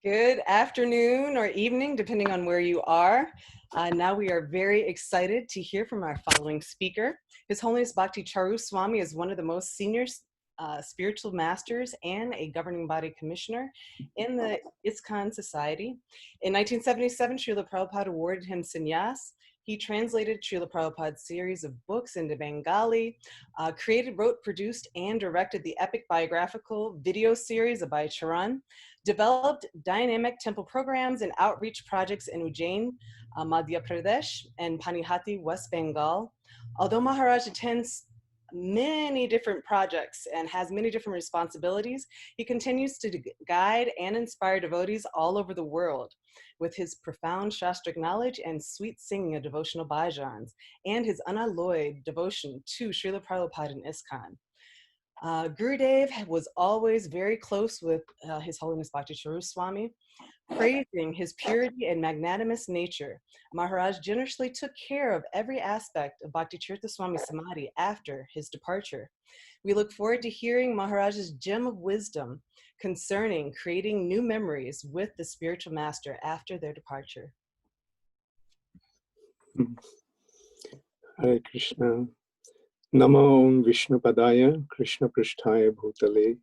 Good afternoon or evening, depending on where you are. Now we are very excited to hear from our following speaker. His Holiness Bhakti Caru Swami is one of the most senior spiritual masters and a governing body commissioner in the ISKCON Society. In 1977, Srila Prabhupada awarded him sannyas. He translated Srila Prabhupada's series of books into Bengali, created, wrote, produced, and directed the epic biographical video series Abhay Charan, developed dynamic temple programs and outreach projects in Ujjain, Madhya Pradesh, and Panihati, West Bengal. Although Maharaj attends many different projects and has many different responsibilities, he continues to guide and inspire devotees all over the world with his profound Shastric knowledge and sweet singing of devotional bhajans and his unalloyed devotion to Srila Prabhupada and ISKCON. Gurudev was always very close with His Holiness Bhakti Caru Swami, praising his purity and magnanimous nature. Maharaj generously took care of every aspect of Bhakti Tirtha Swami Samadhi after his departure. We look forward to hearing Maharaj's gem of wisdom concerning creating new memories with the spiritual master after their departure. Hare Krishna. Namo Om Vishnu Padaya Krishna Prishtaya Bhutale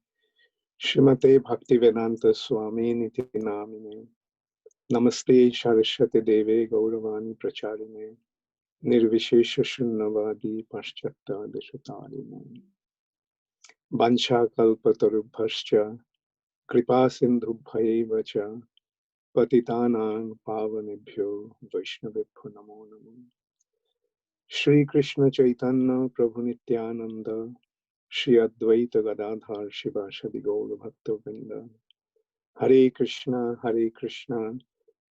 Srimate Bhakti Vedanta Swami Niti Namine Namaste Saraswati Deve Gauravani Pracharine Nirvishesha Shunnavadi Paschata Deshatarine Bansha Kalpatarubhascha Kripa Sindhubhai Vacha Patitanang Pavanebhyo Vaishnavibhyo Namo Namo Shri Krishna Chaitanya Prabhu Nityananda Shri Advaita Gadadhar Shivashadi Gaura Bhakta Vrinda Hare Krishna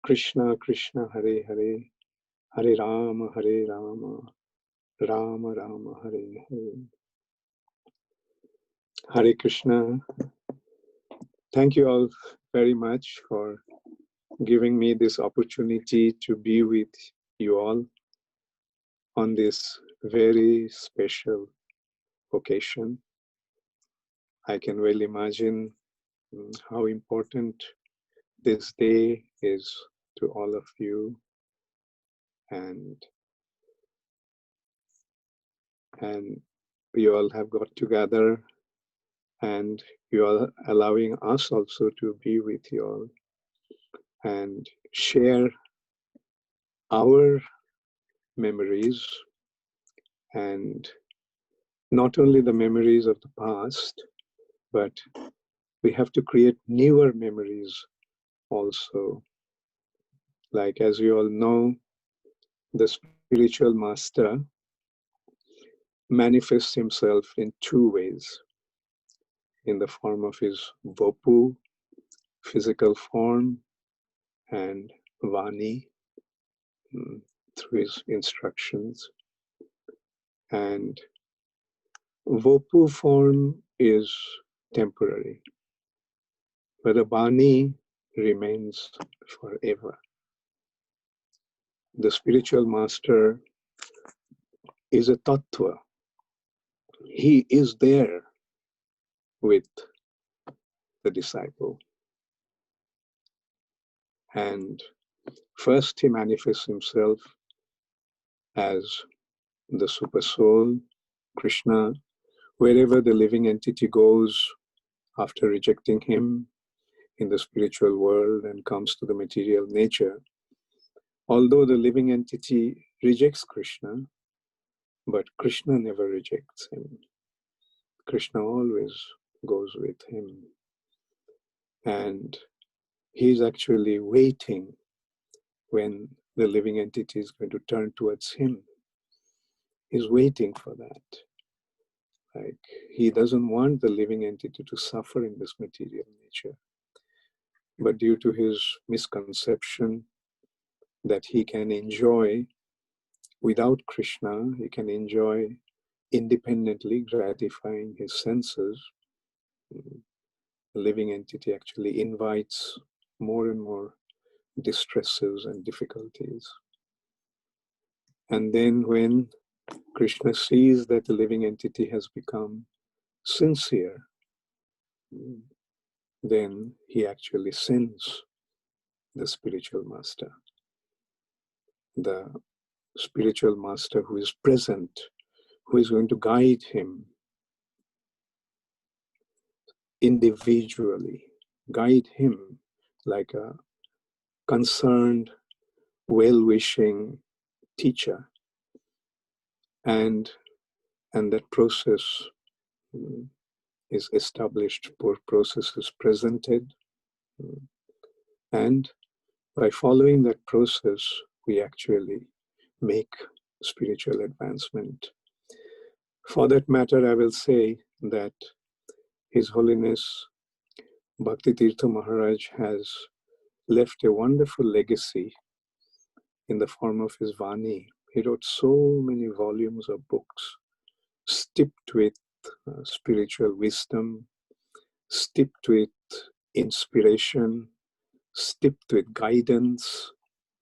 Krishna Krishna Hare Hare Hare Rama Rama Rama Hare Hare. Hare Krishna. Thank you all very much for giving me this opportunity to be with you all on this very special occasion. I can well imagine how important this day is to all of you, and we all have got together, and you are allowing us also to be with you all and share our memories, and not only the memories of the past, but we have to create newer memories also. Like, as you all know, the spiritual master manifests himself in two ways: in the form of his Vapu, physical form, and Vani, through his instructions. And Vapu form is temporary, but the Vani remains forever. The spiritual master is a tattva. He is there with the disciple. And first he manifests himself as the super soul, Krishna, wherever the living entity goes after rejecting him in the spiritual world and comes to the material nature. Although the living entity rejects Krishna, but Krishna never rejects him. Krishna always goes with him. And he's actually waiting when the living entity is going to turn towards him. He's waiting for that. Like, he doesn't want the living entity to suffer in this material nature. But due to his misconception that he can enjoy without Krishna, he can enjoy independently, gratifying his senses, the living entity actually invites more and more distresses and difficulties. And then when Krishna sees that the living entity has become sincere, then he actually sends the spiritual master. The spiritual master who is present, who is going to guide him individually, guide him like a concerned, well-wishing teacher. And that process is established, process is presented, and by following that process, we actually make spiritual advancement. For that matter, I will say that His Holiness Bhakti Tirtha Maharaj has left a wonderful legacy in the form of his Vani. He wrote so many volumes of books, steeped with spiritual wisdom, steeped with inspiration, steeped with guidance.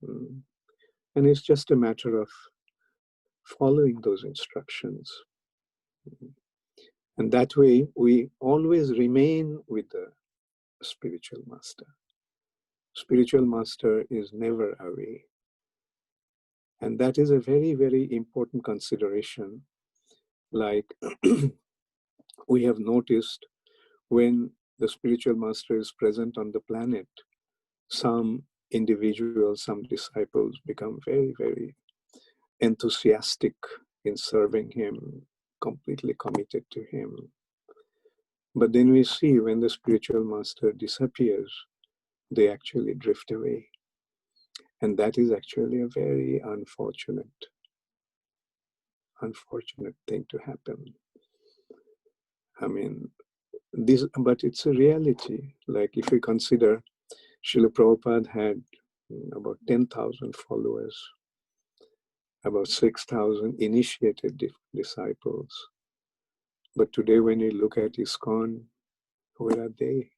And it's just a matter of following those instructions. And that way, we always remain with the spiritual master. Spiritual master is never away. And that is a very, very important consideration. Like we have noticed when the spiritual master is present on the planet, some individuals, some disciples become very, very enthusiastic in serving him, completely committed to him. But then we see when the spiritual master disappears, they actually drift away. And that is actually a very unfortunate thing to happen. I mean, but it's a reality. Like if we consider Srila Prabhupada had about 10,000 followers, about 6,000 initiated disciples. But today when you look at ISKCON, where are they?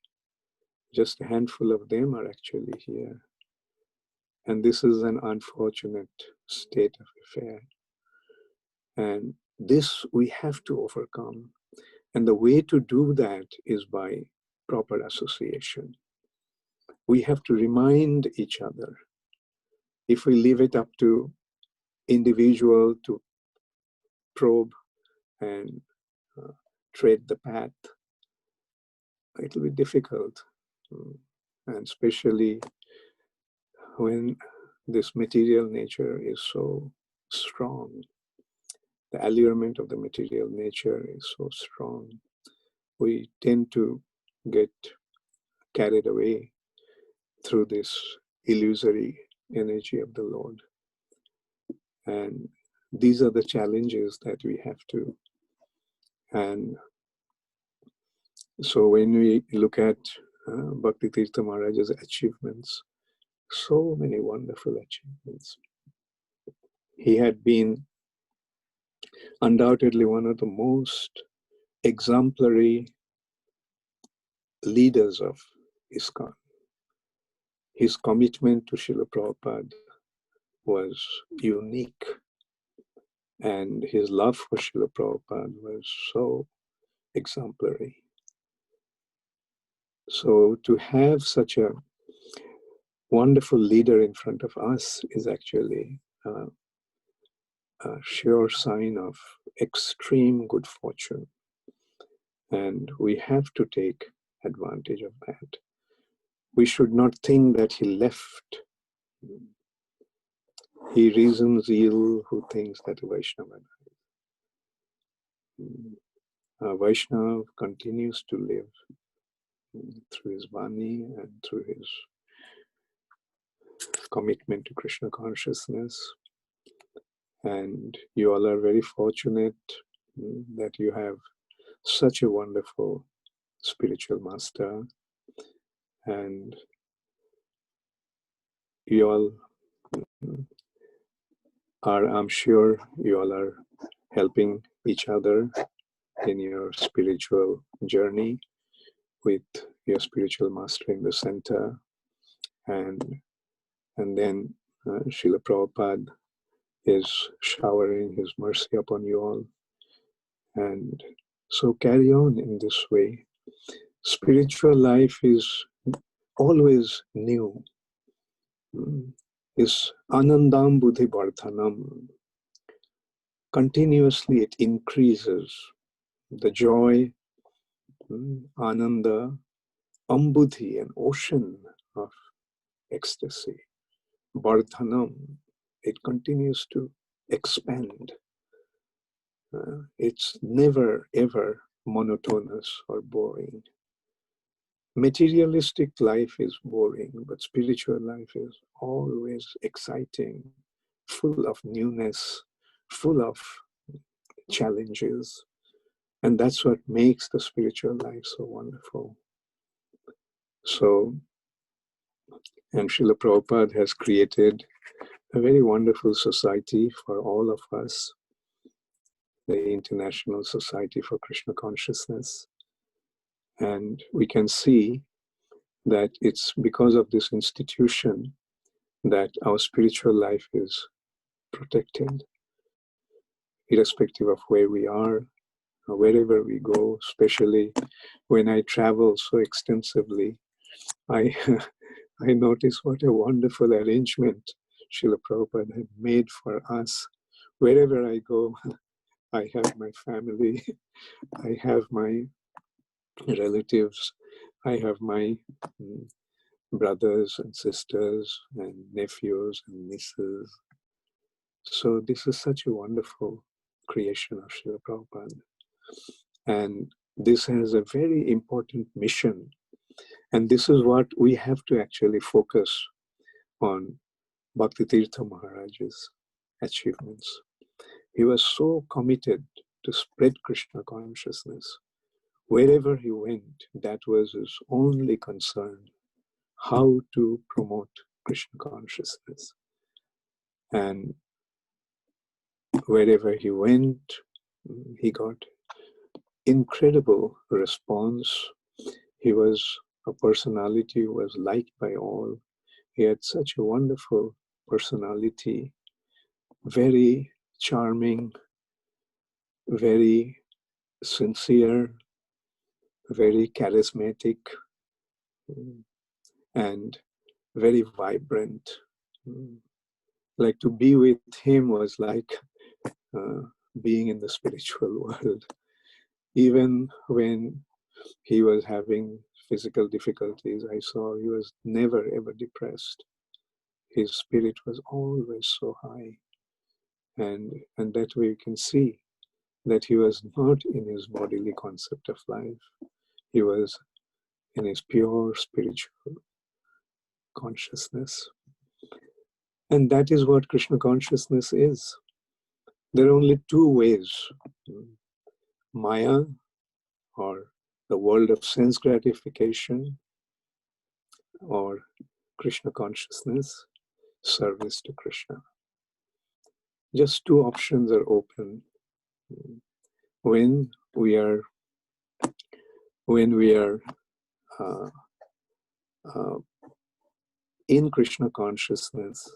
Just a handful of them are actually here. And this is an unfortunate state of affair. And this we have to overcome. And the way to do that is by proper association. We have to remind each other. If we leave it up to individual to probe and tread the path, it will be difficult. And especially when this material nature is so strong, the allurement of the material nature is so strong, we tend to get carried away through this illusory energy of the Lord. And these are the challenges that we have to. And so when we look at Bhakti Tirtha Maharaj's achievements, so many wonderful achievements. He had been undoubtedly one of the most exemplary leaders of ISKCON. His commitment to Srila Prabhupada was unique, and his love for Srila Prabhupada was so exemplary. So to have such a wonderful leader in front of us is actually a sure sign of extreme good fortune. And we have to take advantage of that. We should not think that he left. He reasons ill who thinks that Vaishnava died. Vaishnava continues to live through his Vani and through his commitment to Krishna consciousness. And you all are very fortunate that you have such a wonderful spiritual master. And you all are, I'm sure you all are helping each other in your spiritual journey with your spiritual master in the center. And then Srila Prabhupada is showering his mercy upon you all. And so carry on in this way. Spiritual life is always new. is Anandam Buddhi Vardhanam. Continuously it increases the joy, Ananda, Ambudhi, an ocean of ecstasy. Vardhanam, it continues to expand. It's never ever monotonous or boring. Materialistic life is boring, but spiritual life is always exciting, full of newness, full of challenges. And that's what makes the spiritual life so wonderful. So, and Srila Prabhupada has created a very wonderful society for all of us, the International Society for Krishna Consciousness. And we can see that it's because of this institution that our spiritual life is protected, irrespective of where we are, or wherever we go. Especially when I travel so extensively, I I notice what a wonderful arrangement Srila Prabhupada had made for us. Wherever I go, I have my family, I have my relatives, I have my brothers and sisters and nephews and nieces. So this is such a wonderful creation of Srila Prabhupada. And this has a very important mission. And this is what we have to actually focus on Bhakti Tirtha Maharaj's achievements. He was so committed to spread Krishna consciousness. Wherever he went, that was his only concern, how to promote Krishna consciousness. And wherever he went, he got incredible response. He was a personality who was liked by all. He had such a wonderful personality, very charming, very sincere, very charismatic, and very vibrant. Like to be with him was like being in the spiritual world. Even when he was having physical difficulties, I saw he was never ever depressed. His spirit was always so high. And that way you can see that he was not in his bodily concept of life. He was in his pure spiritual consciousness. And that is what Krishna consciousness is. There are only two ways: Maya, or the world of sense gratification, or Krishna consciousness, service to Krishna. Just two options are open. When we are in Krishna consciousness,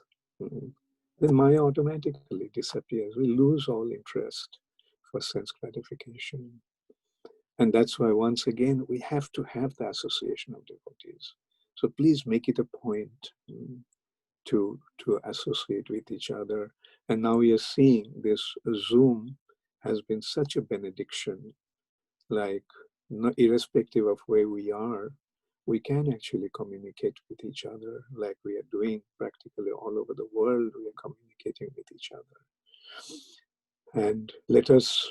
then Maya automatically disappears. We lose all interest for sense gratification. And that's why, once again, we have to have the association of devotees. So please make it a point to associate with each other. And now we are seeing this Zoom has been such a benediction. Like, irrespective of where we are, we can actually communicate with each other, like we are doing practically all over the world. We are communicating with each other. And let us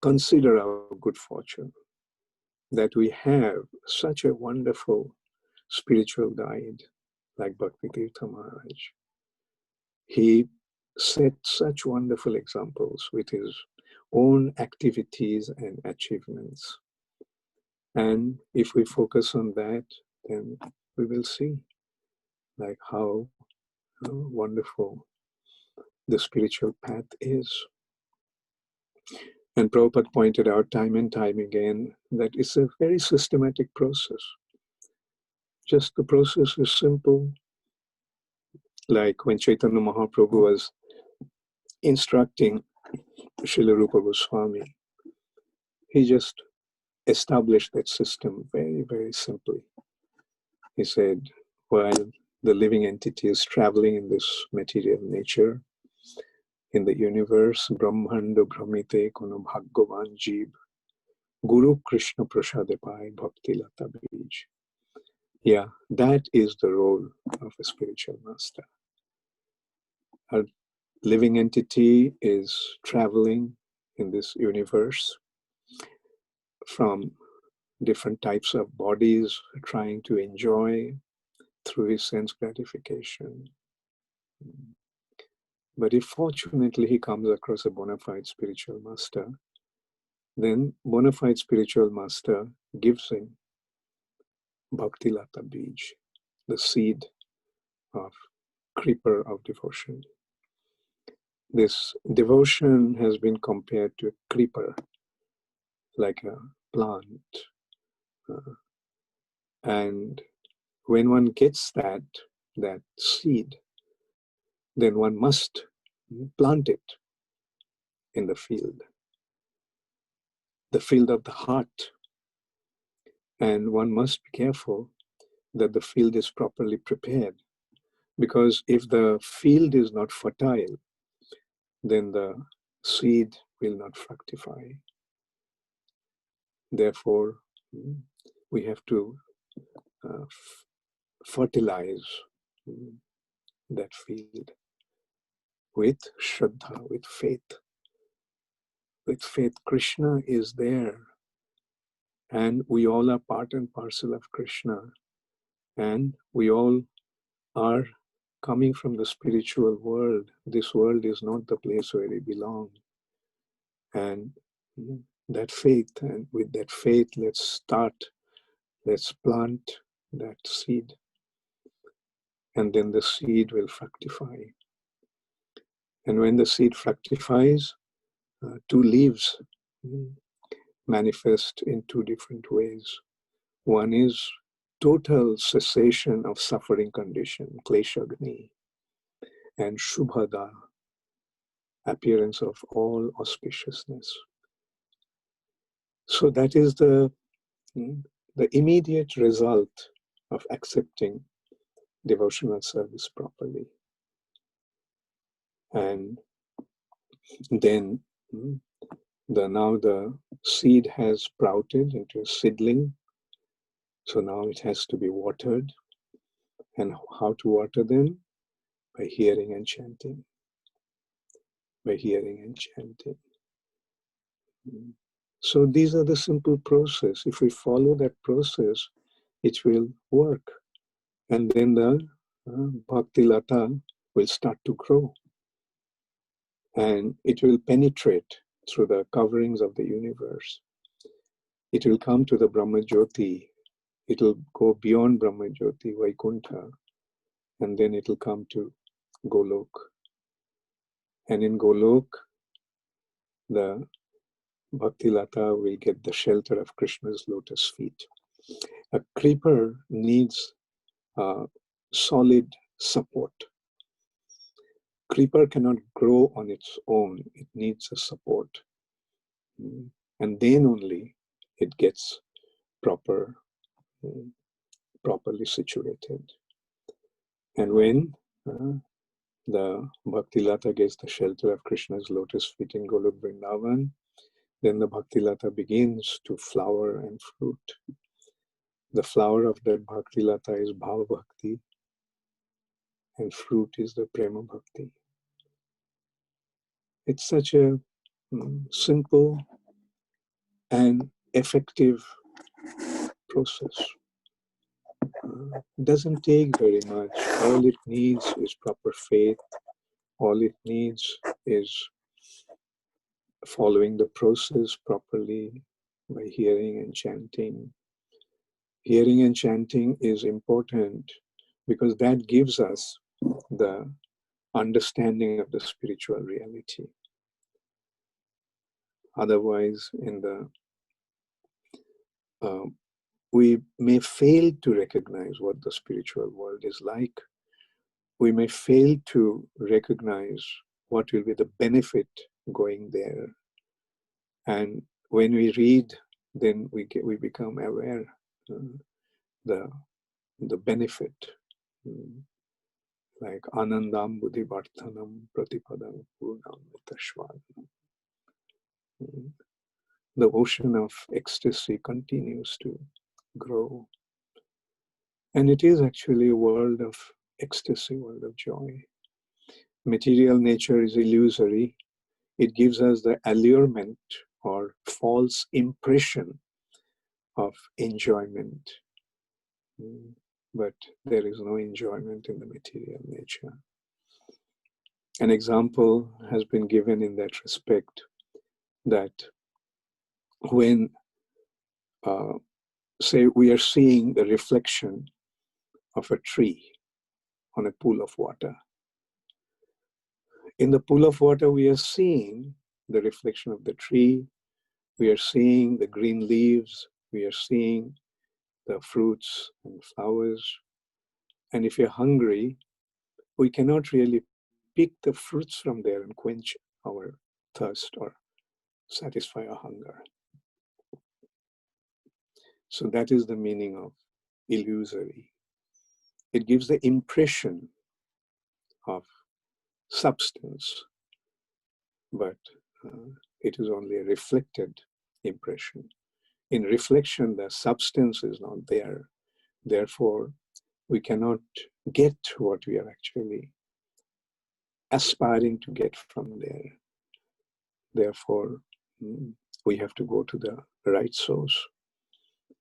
consider our good fortune that we have such a wonderful spiritual guide like Bhakti Tirtha Maharaj. He set such wonderful examples with his own activities and achievements. And if we focus on that, then we will see like how wonderful the spiritual path is. And Prabhupada pointed out time and time again that it's a very systematic process. Just the process is simple. Like when Chaitanya Mahaprabhu was instructing Srila Rupa Goswami, he just established that system very, very simply. He said, while the living entity is traveling in this material nature, in the universe, Brahmanda Brahmite Kono Bhagavan Jeev, Guru Krishna Prasade Pai Bhakti Lata Bij. Yeah, that is the role of a spiritual master. A living entity is traveling in this universe from different types of bodies, trying to enjoy through his sense gratification. But if fortunately he comes across a bona fide spiritual master, then bona fide spiritual master gives him Bhakti Lata Bij, the seed of creeper of devotion. This devotion has been compared to a creeper, like a plant. And when one gets that seed, then one must plant it in the field of the heart. And one must be careful that the field is properly prepared. Because if the field is not fertile, then the seed will not fructify. Therefore, we have to fertilize that field with Shraddha, with faith. With faith, Krishna is there. And we all are part and parcel of Krishna. And we all are coming from the spiritual world. This world is not the place where we belong. And that faith, and with that faith, let's plant that seed. And then the seed will fructify. And when the seed fructifies, two leaves manifest in two different ways. One is total cessation of suffering condition, kleshagni, and shubhada, appearance of all auspiciousness. So that is the immediate result of accepting devotional service properly. And then now the seed has sprouted into a seedling. So now it has to be watered. And how to water them? By hearing and chanting. By hearing and chanting. So these are the simple process. If we follow that process, it will work. And then the Bhakti Lata will start to grow. And it will penetrate through the coverings of the universe. It will come to the Brahma Jyoti. It will go beyond Brahma Jyoti, Vaikuntha. And then it will come to Golok. And in Golok, the Bhakti Lata will get the shelter of Krishna's lotus feet. A creeper needs solid support. Creeper cannot grow on its own. It needs a support. And then only it gets properly situated. And when the Bhakti Lata gets the shelter of Krishna's lotus feet in Golok Vrindavan, then the Bhakti Lata begins to flower and fruit. The flower of that Bhakti Lata is Bhava Bhakti, and fruit is the Prema Bhakti. It's such a simple and effective process. It doesn't take very much. All it needs is proper faith. All it needs is following the process properly by hearing and chanting. Hearing and chanting is important because that gives us the understanding of the spiritual reality. Otherwise, we may fail to recognize what the spiritual world is like. We may fail to recognize what will be the benefit going there. And when we read, then we become aware the the benefit, like Anandam Buddhivardhanam Pratipadam Purnam Mitashvanam. The ocean of ecstasy continues to grow. And it is actually a world of ecstasy, world of joy. Material nature is illusory. It gives us the allurement or false impression of enjoyment. But there is no enjoyment in the material nature. An example has been given in that respect, that when, say, we are seeing the reflection of a tree on a pool of water. In the pool of water, we are seeing the reflection of the tree, we are seeing the green leaves, we are seeing the fruits and flowers. And if you're hungry, we cannot really pick the fruits from there and quench our thirst or satisfy our hunger. So that is the meaning of illusory. It gives the impression of substance, but it is only a reflected impression. In reflection, the substance is not there. Therefore, we cannot get what we are actually aspiring to get from there. Therefore, we have to go to the right source.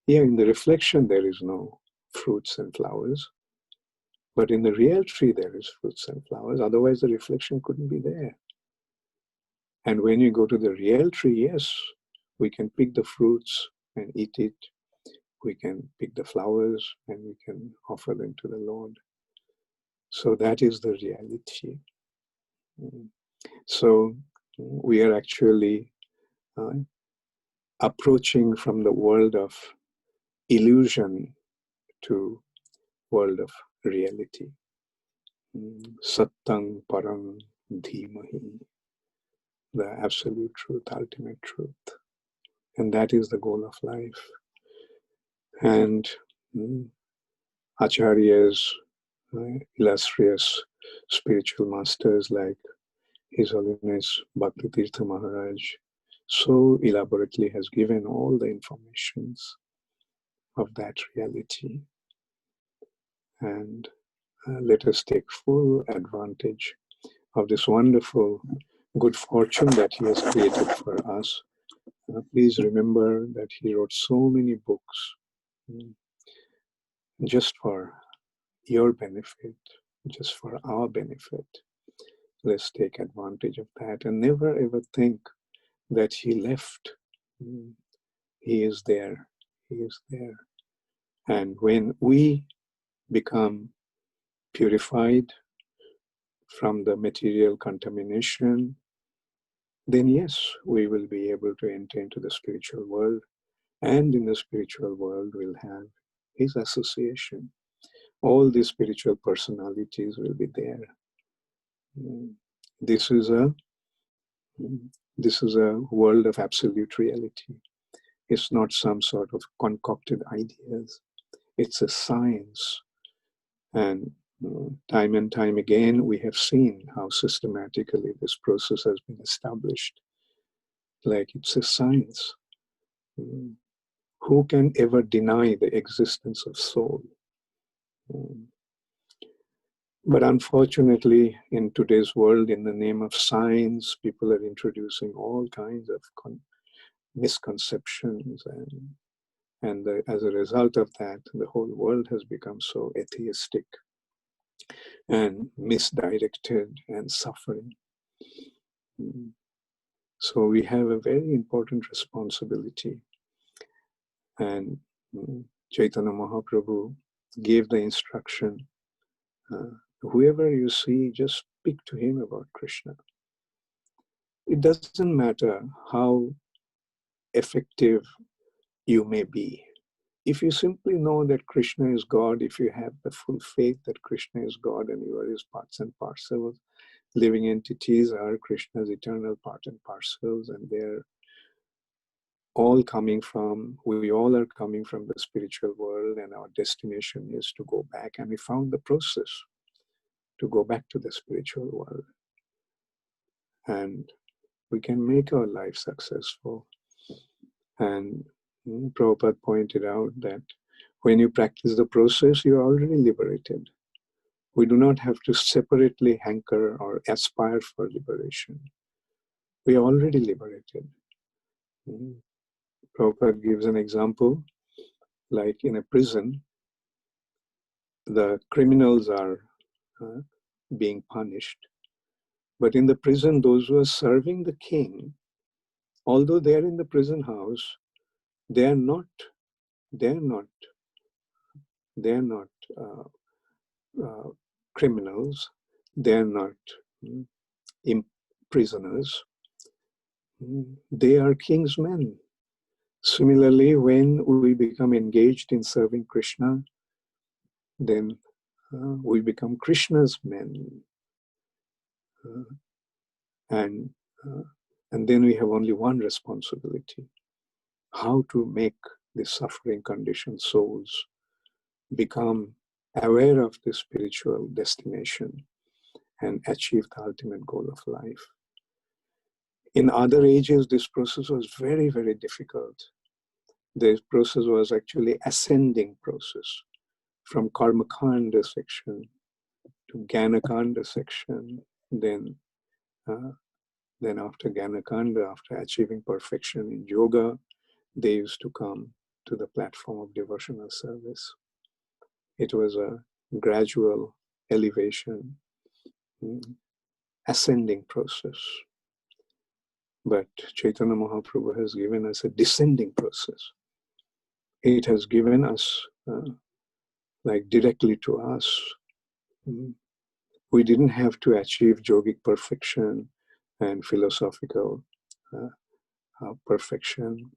Here in the reflection, there is no fruits and flowers. But in the real tree, there is fruits and flowers. Otherwise, the reflection couldn't be there. And when you go to the real tree, yes, we can pick the fruits and eat it. We can pick the flowers and we can offer them to the Lord. So that is the reality. So we are actually approaching from the world of illusion to world of reality. Sattang Parang Dhimahi, the absolute truth, ultimate truth. And that is the goal of life. And acharyas, illustrious spiritual masters like His Holiness Bhakti Tirtha Maharaj, so elaborately has given all the informations of that reality. And let us take full advantage of this wonderful good fortune that He has created for us. Please remember that He wrote so many books just for your benefit, just for our benefit. Let's take advantage of that and never ever think that He left. He is there. He is there. And when we become purified from the material contamination, then yes, we will be able to enter into the spiritual world. And in the spiritual world, we'll have His association. All the spiritual personalities will be there. This is a world of absolute reality. It's not some sort of concocted ideas. It's a science. And time and time again, we have seen how systematically this process has been established. Like it's a science. Who can ever deny the existence of soul? But unfortunately, in today's world, in the name of science, people are introducing all kinds of misconceptions, and as a result of that, the whole world has become so atheistic and misdirected and suffering. So we have a very important responsibility. And Chaitanya Mahaprabhu gave the instruction, whoever you see, just speak to him about Krishna. It doesn't matter how effective you may be. If you simply know that Krishna is God, if you have the full faith that Krishna is God and you are His parts and parcels, living entities are Krishna's eternal part and parcels, and they're we all are coming from the spiritual world, and our destination is to go back. And we found the process to go back to the spiritual world. And we can make our life successful. And Prabhupada pointed out that when you practice the process, you're already liberated. We do not have to separately hanker or aspire for liberation. We are already liberated. Prabhupada gives an example, like in a prison, the criminals are being punished. But in the prison, those who are serving the king, although they are in the prison house, they are not criminals. They are not prisoners. They are king's men. Similarly, when we become engaged in serving Krishna, then we become Krishna's men. And then we have only one responsibility: how to make the suffering conditioned souls become aware of the spiritual destination and achieve the ultimate goal of life. In other ages, this process was very, very difficult. This process was actually ascending process from Karmakanda section to Gyanakanda section. Then after Gyanakanda, after achieving perfection in yoga, they used to come to the platform of devotional service. It was a gradual elevation, ascending process. But Chaitanya Mahaprabhu has given us a descending process. It has given us, like directly to us. We didn't have to achieve yogic perfection and philosophical perfection.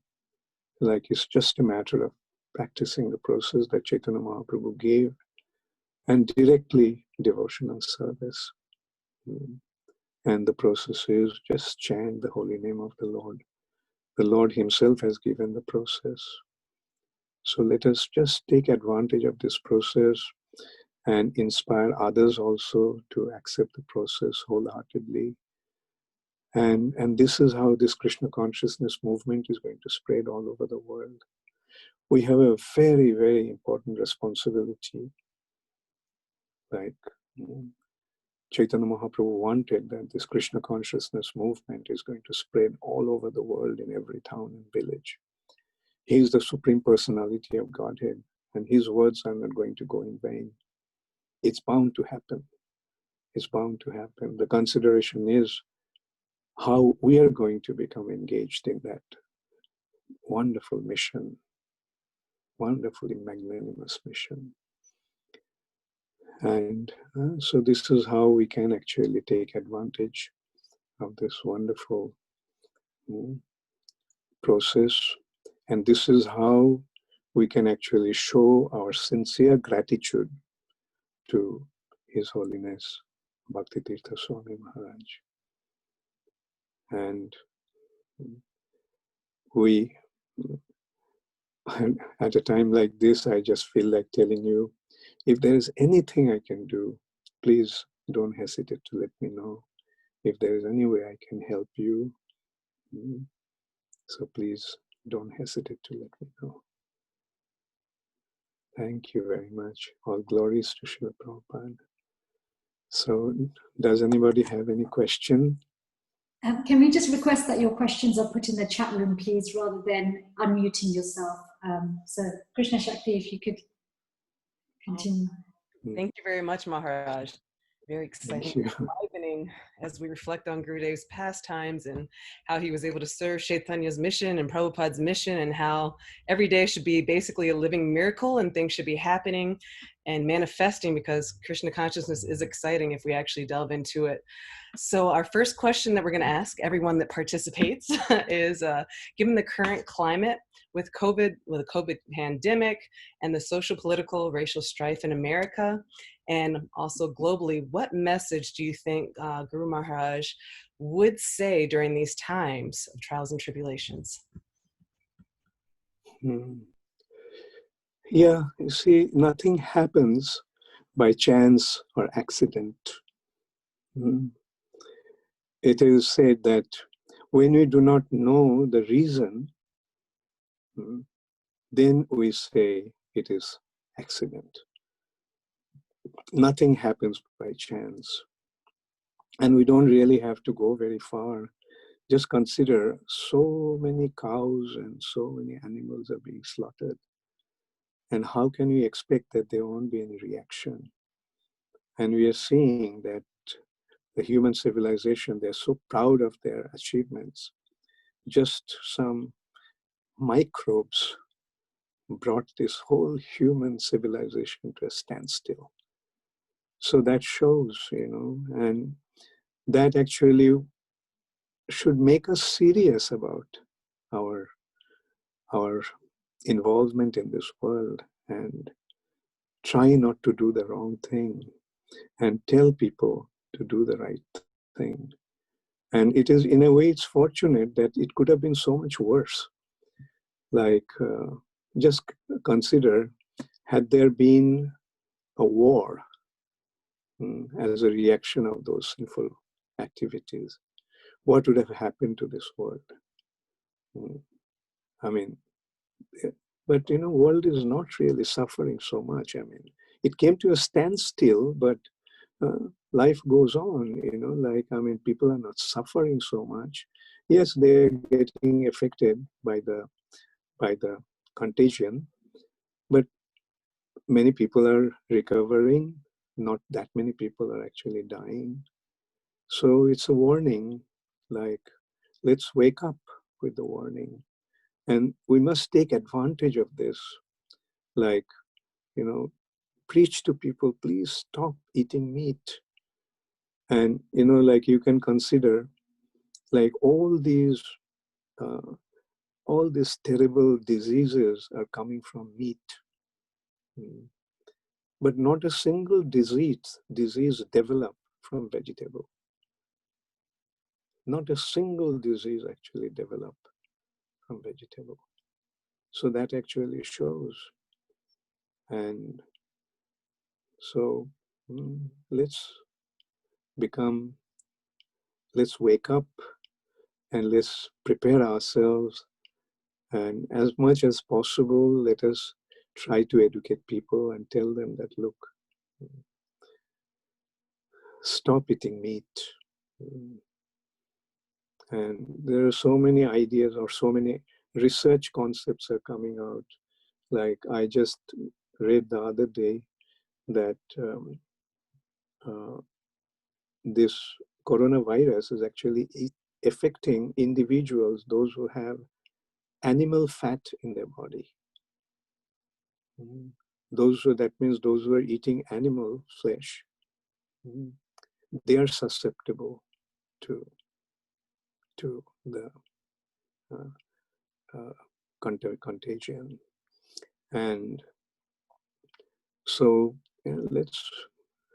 Like, it's just a matter of practicing the process that Chaitanya Mahaprabhu gave, and directly devotional service. And the process is just chant the holy name of the Lord. The Lord himself has given the process. So let us just take advantage of this process and inspire others also to accept the process wholeheartedly. And this is how this Krishna consciousness movement is going to spread all over the world. We have a very, very important responsibility. Like Chaitanya Mahaprabhu wanted that this Krishna consciousness movement is going to spread all over the world, in every town and village. He is the Supreme Personality of Godhead, and his words are not going to go in vain. It's bound to happen. It's bound to happen. The consideration is how we are going to become engaged in that wonderful mission, wonderfully magnanimous mission. And so this is how we can actually take advantage of this wonderful process. And this is how we can actually show our sincere gratitude to His Holiness Bhakti Tirtha Swami Maharaj. And we, at a time like this, I just feel like telling you, if there is anything I can do, please don't hesitate to let me know. If there is any way I can help you, so please don't hesitate to let me know. Thank you very much. All glories to Srila Prabhupada. So, does anybody have any question? Can we just request that your questions are put in the chat room, please, rather than unmuting yourself? So, Krishna Shakti, if you could continue. Thank you very much, Maharaj. Very exciting, enlivening as we reflect on Gurudev's pastimes and how he was able to serve Chaitanya's mission and Prabhupada's mission, and how every day should be basically a living miracle and things should be happening and manifesting, because Krishna consciousness is exciting if we actually delve into it. So our first question that we're going to ask everyone that participates is, given the current climate with the COVID pandemic and the social, political, racial strife in America, and also globally, what message do you think Guru Maharaj would say during these times of trials and tribulations? Yeah, you see, nothing happens by chance or accident. It is said that when we do not know the reason, then we say it is accident. Nothing happens by chance. And we don't really have to go very far. Just consider so many cows and so many animals are being slaughtered. And how can we expect that there won't be any reaction? And we are seeing that the human civilization, they're so proud of their achievements. Just some microbes brought this whole human civilization to a standstill. So that shows, and that actually should make us serious about our involvement in this world and try not to do the wrong thing and tell people to do the right thing. And it is, in a way, it's fortunate that it could have been so much worse. Like, just consider, had there been a war as a reaction of those sinful activities, what would have happened to this world? I mean, but world is not really suffering so much. I mean, it came to a standstill, but life goes on, people are not suffering so much. Yes, they're getting affected by the contagion, but many people are recovering. Not that many people are actually dying. So it's a warning, like, let's wake up with the warning. And we must take advantage of this. Like, preach to people, please stop eating meat. And, you can consider, like, all these terrible diseases are coming from meat. But not a single disease developed from vegetable. Not a single disease actually developed from vegetable. So that actually shows. And so let's wake up and let's prepare ourselves. And as much as possible, let us try to educate people and tell them that, look, stop eating meat. And there are so many ideas or so many research concepts are coming out. Like, I just read the other day that this coronavirus is actually affecting individuals, those who have animal fat in their body. That means those who are eating animal flesh, they are susceptible to the contagion. And so let's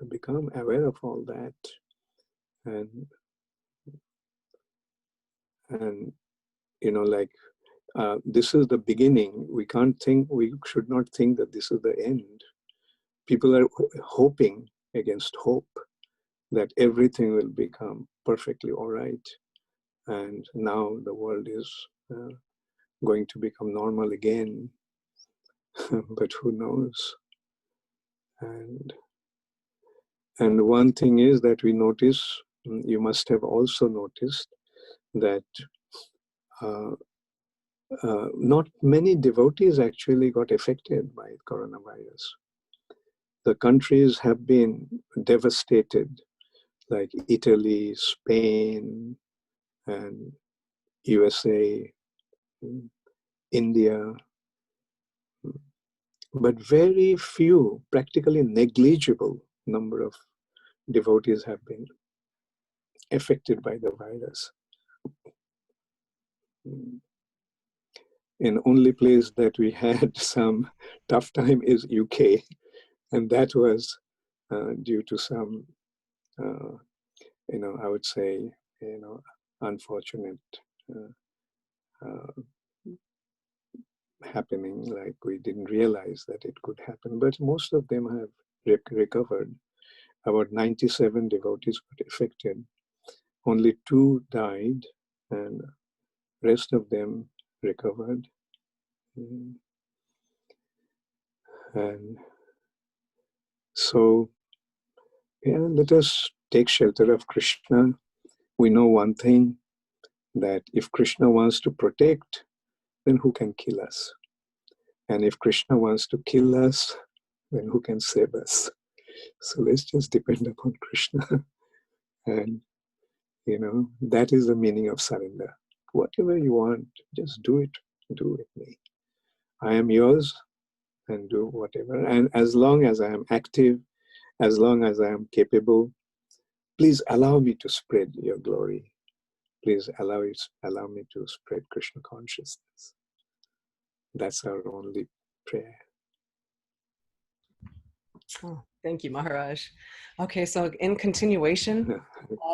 become aware of all that. And this is the beginning. We should not think that this is the end. People are hoping against hope that everything will become perfectly all right. And now the world is going to become normal again. But who knows? And one thing is that we notice, you must have also noticed that not many devotees actually got affected by coronavirus. The countries have been devastated, like Italy, Spain, and USA, India. But very few, practically negligible number of devotees have been affected by the virus. And only place that we had some tough time is UK, and that was due to some, I would say, unfortunate happening like we didn't realize that it could happen. But most of them have recovered. About 97 devotees got affected. Only 2 died, and rest of them recovered. And so, yeah, let us take shelter of Krishna. We know one thing, that if Krishna wants to protect, then who can kill us? And if Krishna wants to kill us, then who can save us? So let's just depend upon Krishna. And, that is the meaning of surrender. Whatever you want, just do it. Do with me. I am yours, and do whatever. And as long as I am active, as long as I am capable, please allow me to spread your glory. Please allow me to spread Krishna consciousness. That's our only prayer. Oh, thank you, Maharaj. Okay, so in continuation,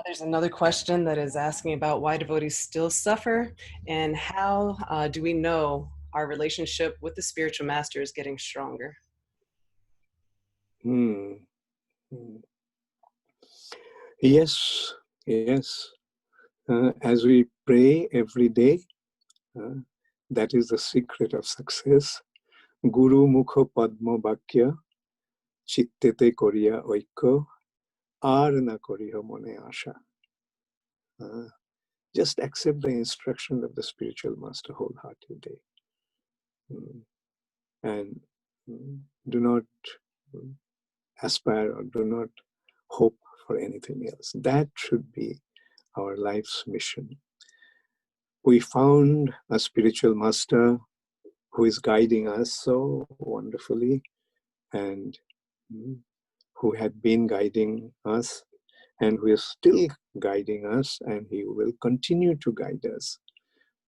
there's another question that is asking about why devotees still suffer, and how do we know our relationship with the spiritual master is getting stronger? Yes. As we pray every day, that is the secret of success. Guru mukho padma bhakya chittete koriya oikko ar na koriho mone asha. Just accept the instruction of the spiritual master wholeheartedly. And do not aspire or do not hope for anything else. That should be our life's mission. We found a spiritual master who is guiding us so wonderfully, and who had been guiding us, and who is still guiding us, and he will continue to guide us,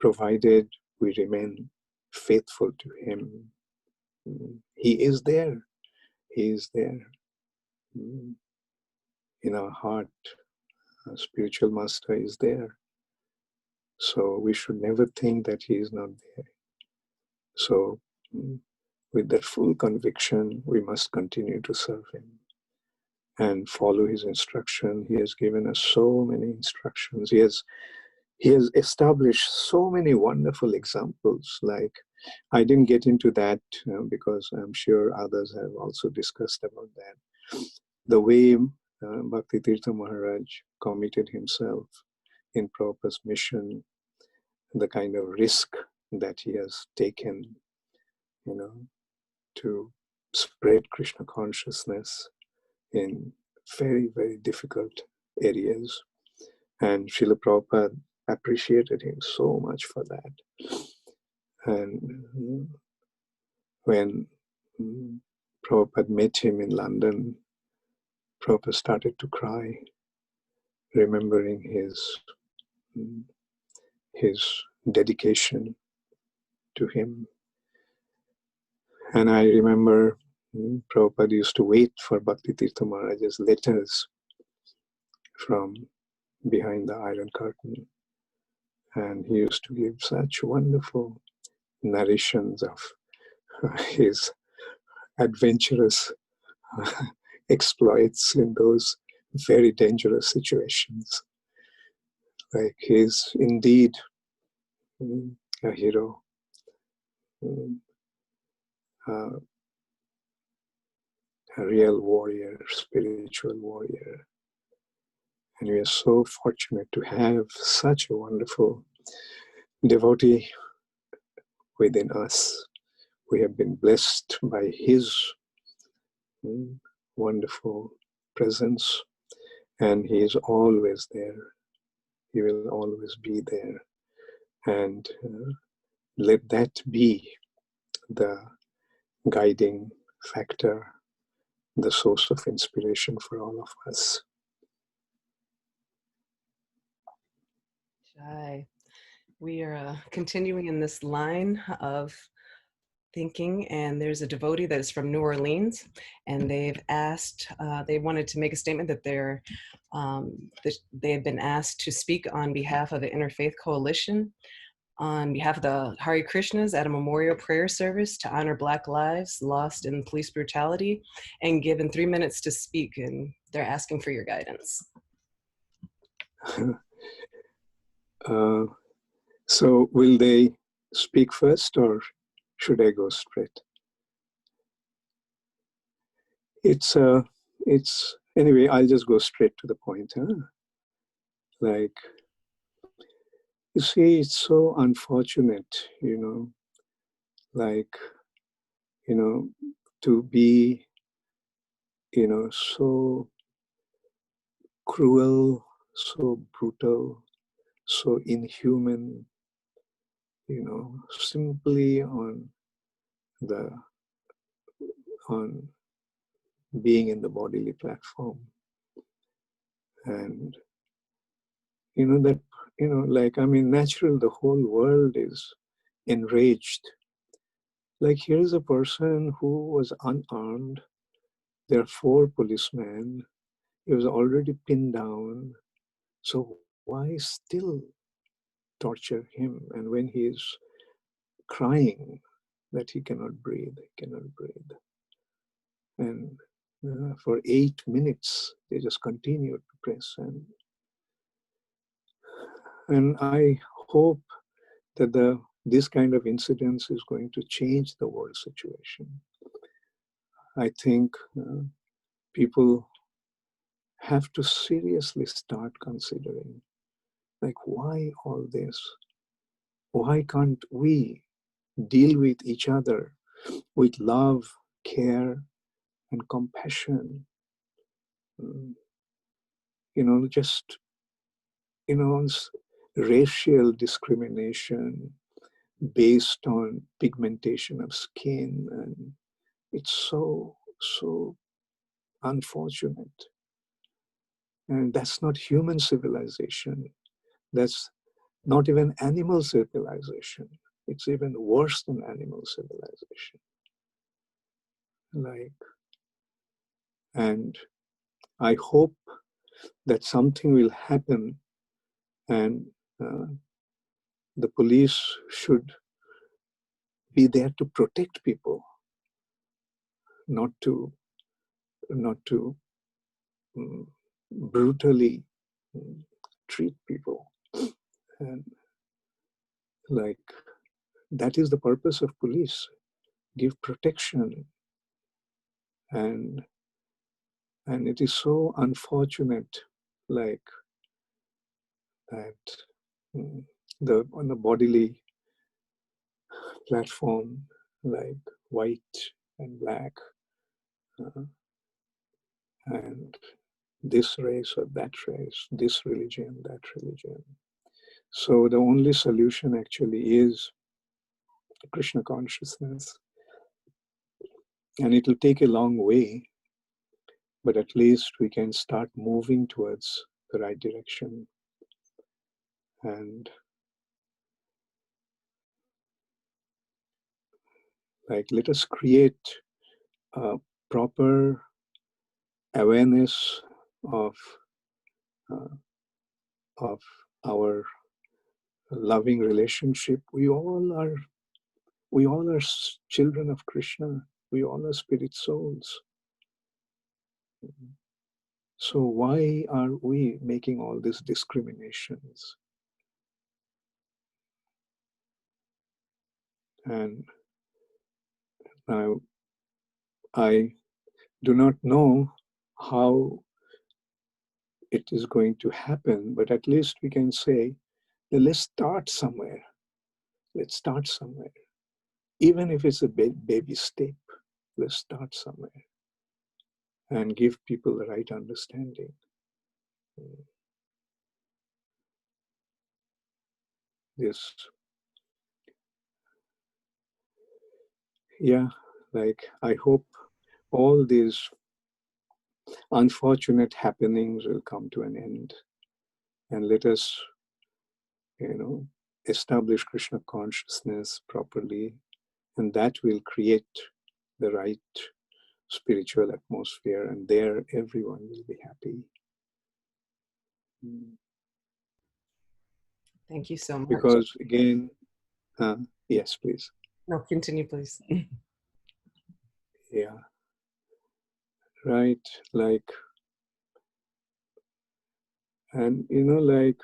provided we remain faithful to him. He is there. He is there. In our heart, a spiritual master is there. So we should never think that he is not there. So with that full conviction, we must continue to serve him and follow his instruction. He has given us so many instructions. He has established so many wonderful examples. Like, I didn't get into that because I'm sure others have also discussed about that. The way Bhakti Tirtha Maharaj committed himself in Prabhupada's mission, the kind of risk that he has taken, to spread Krishna consciousness in very, very difficult areas. And Srila Prabhupada appreciated him so much for that. And when Prabhupada met him in London, Prabhupada started to cry, remembering his dedication to him. And I remember Prabhupada used to wait for Bhakti Tirtha Maharaj's letters from behind the Iron Curtain. And he used to give such wonderful narrations of his adventurous exploits in those very dangerous situations. Like, he's indeed a hero, a real warrior, spiritual warrior. And we are so fortunate to have such a wonderful devotee within us. We have been blessed by his wonderful presence, and he is always there. He will always be there. And let that be the guiding factor, the source of inspiration for all of us. Jai. We are continuing in this line of thinking, and there's a devotee that is from New Orleans, and they've asked, they wanted to make a statement that they have been asked to speak on behalf of the Interfaith Coalition on behalf of the Hare Krishnas at a memorial prayer service to honor Black lives lost in police brutality, and given 3 minutes to speak, and they're asking for your guidance. So will they speak first, or should I go straight? It's anyway, I'll just go straight to the point. Like, you see, it's so unfortunate, like, to be, so cruel, so brutal, so inhuman, simply on being in the bodily platform. And that, natural, the whole world is enraged. Like, here's a person who was unarmed. There are 4 policemen. He was already pinned down. So why still torture him? And when he is crying that he cannot breathe, And for 8 minutes, they just continued to press. And I hope that this kind of incidence is going to change the world situation. I think people have to seriously start considering, like, why all this? Why can't we deal with each other with love, care, and compassion? Just, racial discrimination based on pigmentation of skin, and it's so unfortunate. And that's not human civilization. That's not even animal civilization. It's even worse than animal civilization. And I hope that something will happen, and the police should be there to protect people, not to brutally treat people. And that is the purpose of police: give protection. And it is so unfortunate, that on the bodily platform, like white and black, and this race or that race, this religion, that religion. So the only solution actually is Krishna consciousness. And it will take a long way, but at least we can start moving towards the right direction. And let us create a proper awareness of our loving relationship. We all are children of Krishna. We all are spirit souls. So why are we making all these discriminations? And now I do not know how it is going to happen, but at least we can say, let's start somewhere. Let's start somewhere. Even if it's a baby step, let's start somewhere and give people the right understanding. I hope all these unfortunate happenings will come to an end, and let us, establish Krishna consciousness properly, and that will create the right spiritual atmosphere, and there everyone will be happy. Thank you so much. Because again, Yes, please. No, continue, please. Yeah, right. Like, and like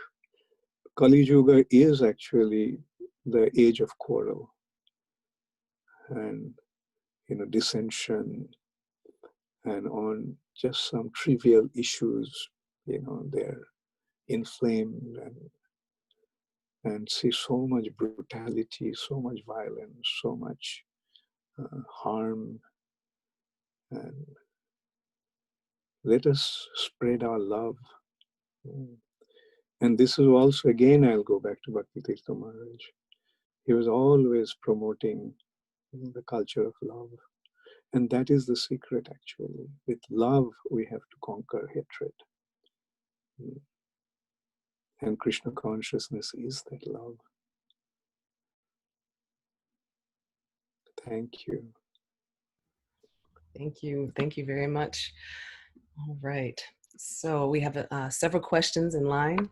Kali Yuga is actually the age of quarrel and, dissension, and on just some trivial issues, they're inflamed and see so much brutality, so much violence, so much harm. And let us spread our love. And this is also, again, I'll go back to Bhakti Tirtha Maharaj. He was always promoting the culture of love. And that is the secret, actually. With love, we have to conquer hatred. And Krishna consciousness is that love. Thank you. Thank you. Thank you very much. All right. So we have several questions in line.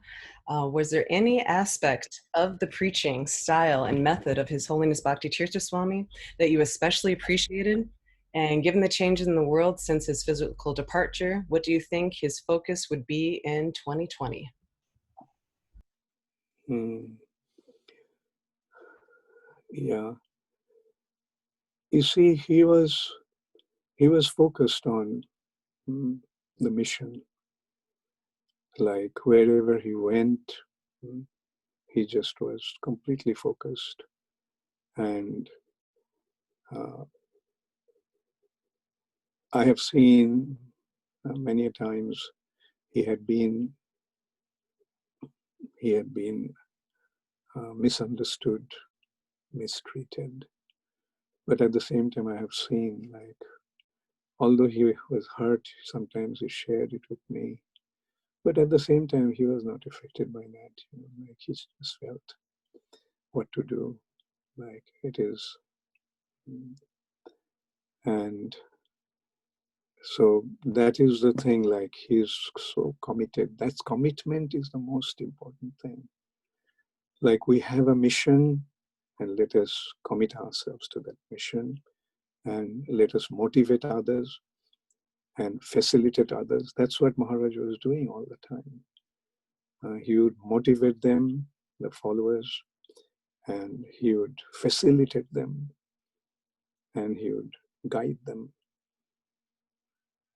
Was there any aspect of the preaching style and method of His Holiness Bhakti Tirtha Swami that you especially appreciated? And given the changes in the world since his physical departure, what do you think his focus would be in 2020? Yeah. You see, he was focused on the mission. Like wherever he went, he just was completely focused. And I have seen many times he had been misunderstood, mistreated. But at the same time, I have seen, like, although he was hurt, sometimes he shared it with me. But at the same time, he was not affected by that. Like he just felt what to do. Like it is. And so that is the thing, like he's so committed. That's commitment is the most important thing. Like we have a mission and let us commit ourselves to that mission and let us motivate others and facilitate others. That's what Maharaj was doing all the time. He would motivate them, the followers, and he would facilitate them and he would guide them.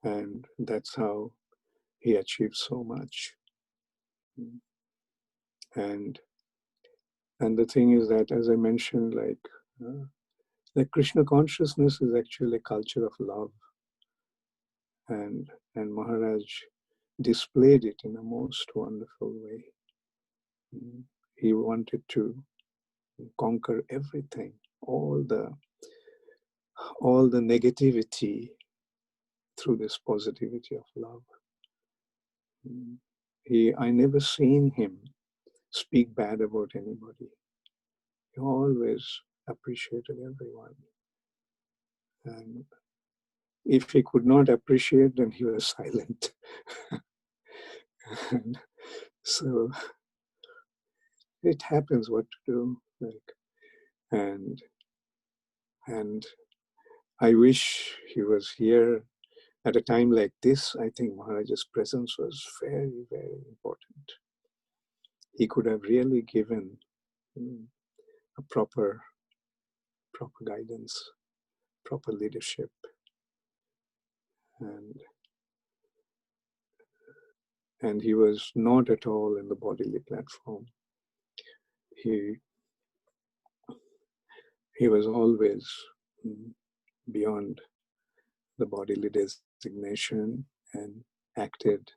And that's how he achieved so much. And the thing is that, as I mentioned, like Krishna consciousness is actually a culture of love. And Maharaj displayed it in a most wonderful way. He wanted to conquer everything, all the negativity through this positivity of love. I never seen him speak bad about anybody. He always appreciated everyone. And if he could not appreciate, then he was silent. And so it happens what to do. And I wish he was here at a time like this. I think Maharaj's presence was very, very important. He could have really given a proper guidance, proper leadership. And he was not at all in the bodily platform. He was always beyond the bodily designation and acted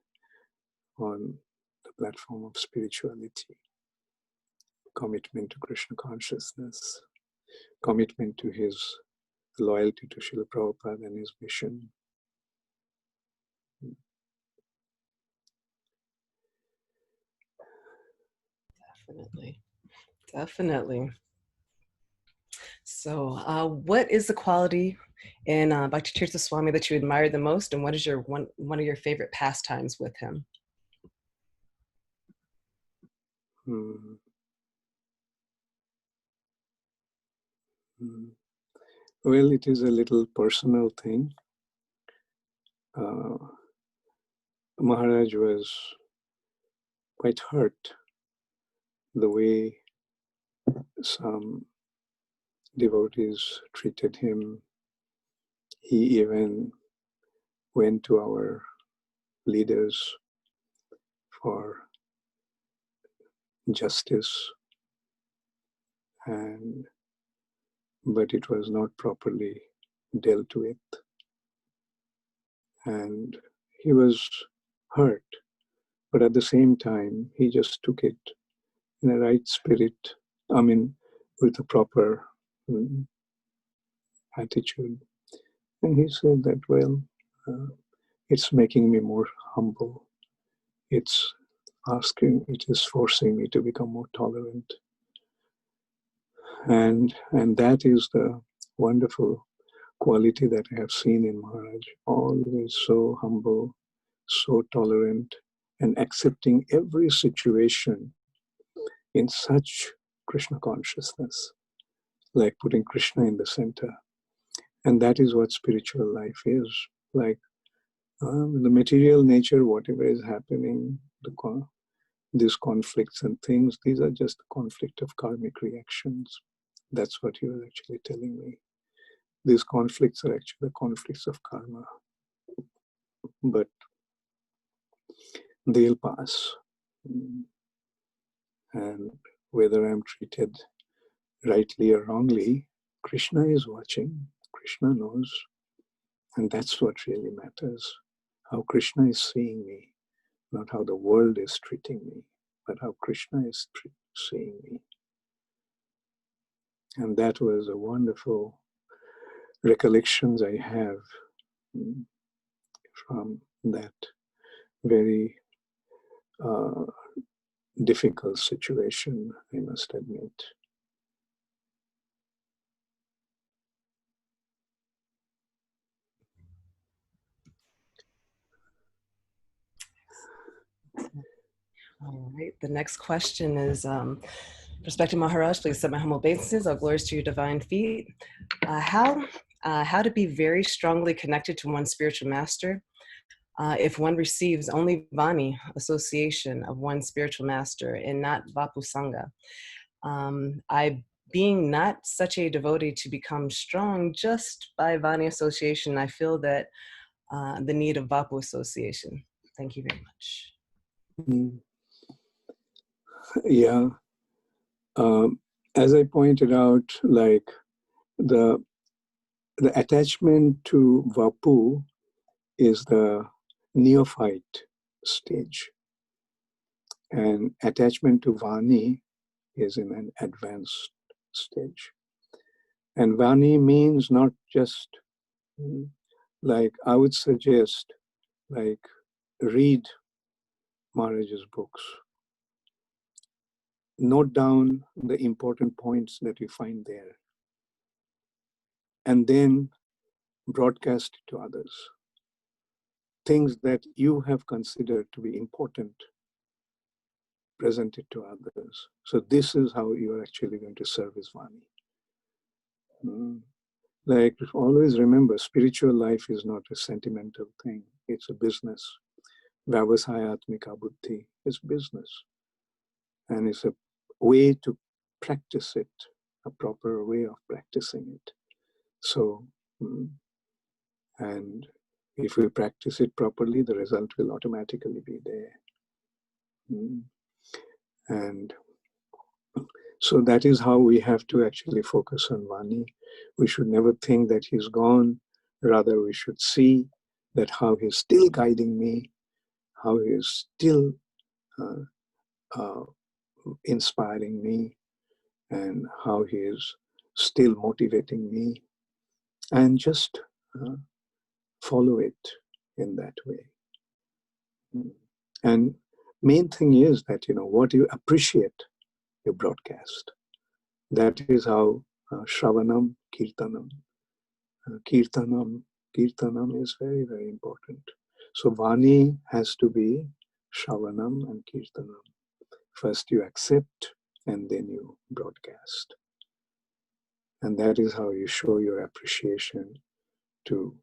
on the platform of spirituality, commitment to Krishna consciousness, commitment to his loyalty to Srila Prabhupada and his mission. Definitely. So what is the quality in Bhakti Tirtha Swami that you admire the most, and what is your one of your favorite pastimes with him? Mm. Well, it is a little personal thing. Maharaj was quite hurt the way some devotees treated him. He even went to our leaders for justice, but it was not properly dealt with. And he was hurt, but at the same time, he just took it in a right spirit, with a proper attitude. And he said that, well, it's making me more humble. It is forcing me to become more tolerant. And that is the wonderful quality that I have seen in Maharaj. Always so humble, so tolerant, and accepting every situation in such Krishna consciousness, like putting Krishna in the center. And that is what spiritual life is. Like the material nature, whatever is happening, these conflicts and things, these are just the conflict of karmic reactions. That's what you are actually telling me. These conflicts are actually the conflicts of karma. But they'll pass. And whether I'm treated rightly or wrongly, Krishna is watching. Krishna knows. And that's what really matters. How Krishna is seeing me. Not how the world is treating me, but how Krishna is seeing me. And that was a wonderful recollections I have from that very difficult situation, I must admit. All right, the next question is, Respected Maharaj, please accept my humble obeisances. All glories to your divine feet. How to be very strongly connected to one's spiritual master if one receives only Vani, association of one spiritual master, and not Vapu Sangha. I, being not such a devotee to become strong just by Vani association, I feel that the need of Vapu association. Thank you very much. Yeah. As I pointed out, like the attachment to Vapu is the neophyte stage, and attachment to Vani is in an advanced stage. And Vani means not just, like I would suggest, like read Maharaj's books. Note down the important points that you find there, and then broadcast it to others. Things that you have considered to be important, present it to others. So this is how you are actually going to serve as Vani. Like, always remember, spiritual life is not a sentimental thing. It's a business. Vyavasayatmika buddhi is business. And it's a way to practice it, a proper way of practicing it. So, and if we practice it properly, the result will automatically be there. And so that is how we have to actually focus on Vani. We should never think that he's gone. Rather, we should see that how he's still guiding me, how he is still inspiring me, and how he is still motivating me, and just follow it in that way. And main thing is that, what you appreciate, you broadcast. That is how Shravanam, Kirtanam. Kirtanam is very, very important. So Vani has to be Shravanam and Kirtanam. First you accept, and then you broadcast. And that is how you show your appreciation to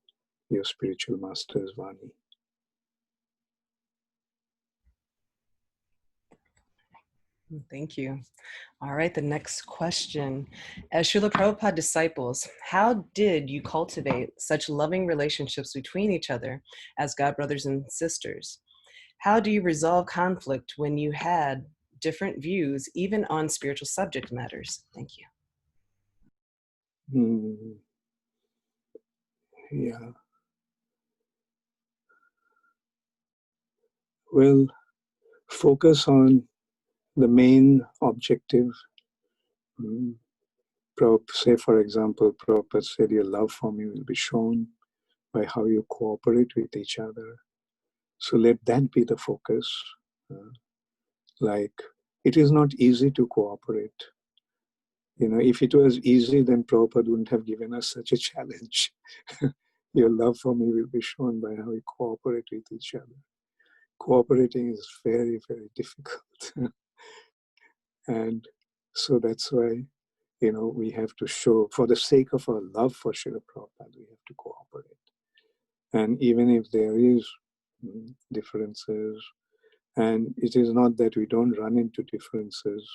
your spiritual master's Vani. Thank you. All right, the next question. As Srila Prabhupada disciples, how did you cultivate such loving relationships between each other as God brothers and sisters? How do you resolve conflict when you had different views, even on spiritual subject matters? Thank you. Yeah. Well, focus on the main objective. Say, for example, Prabhupada said, your love for me will be shown by how you cooperate with each other. So let that be the focus. Like, it is not easy to cooperate. You know, if it was easy, then Prabhupada wouldn't have given us such a challenge. Your love for me will be shown by how we cooperate with each other. Cooperating is very, very difficult. And so that's why, you know, we have to show, for the sake of our love for Srila Prabhupada, we have to cooperate. And even if there is differences, and it is not that we don't run into differences,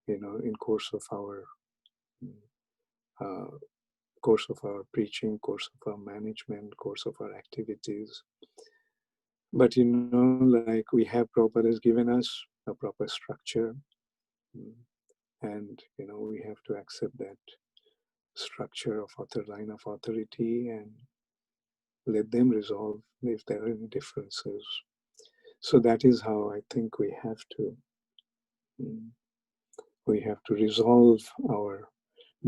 you know, in course of our preaching, course of our management, course of our activities. But, you know, like we have, Prabhupada has given us a proper structure. And, you know, we have to accept that structure of line of authority and let them resolve if there are any differences. So that is how I think we have to resolve our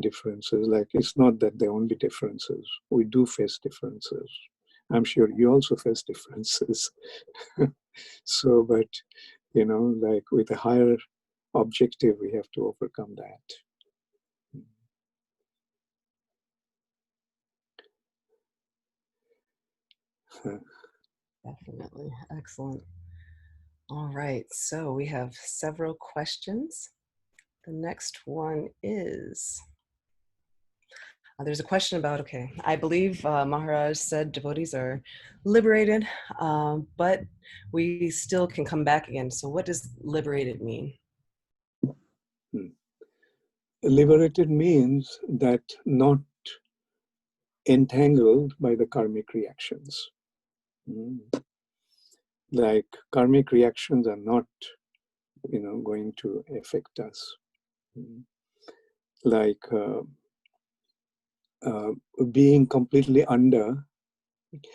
differences. Like, it's not that there are only differences. We do face differences. I'm sure you also face differences. So, but, you know, like with a higher objective, we have to overcome that. Definitely. Excellent. All right. So we have several questions. The next one is, there's a question about, okay, I believe Maharaj said devotees are liberated, but we still can come back again. So what does liberated mean? Liberated means that not entangled by the karmic reactions. Like, karmic reactions are not, you know, going to affect us. Like being completely under,